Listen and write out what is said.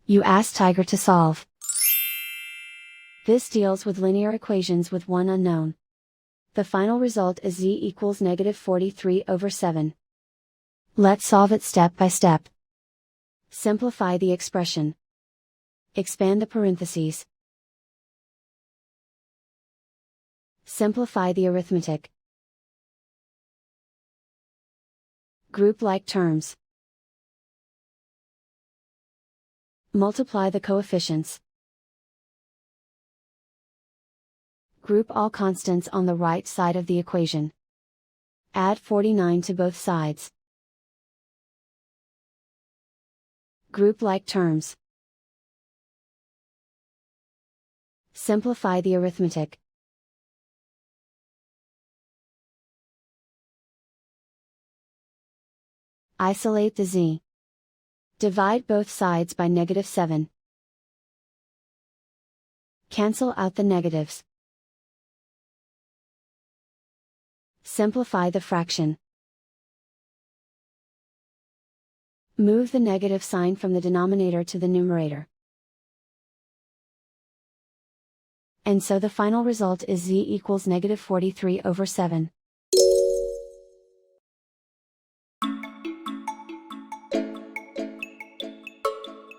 You ask Tiger to solve. This deals with linear equations with one unknown. The final result is z equals -43/7. Let's solve it step by step. Simplify the expression. Expand the parentheses. Simplify the arithmetic. Group like terms. Multiply the coefficients. Group all constants on the right side of the equation. Add 49 to both sides. Group like terms. Simplify the arithmetic. Isolate the z. Divide both sides by -7. Cancel out the negatives. Simplify the fraction. Move the negative sign from the denominator to the numerator. And so the final result is z equals -43/7.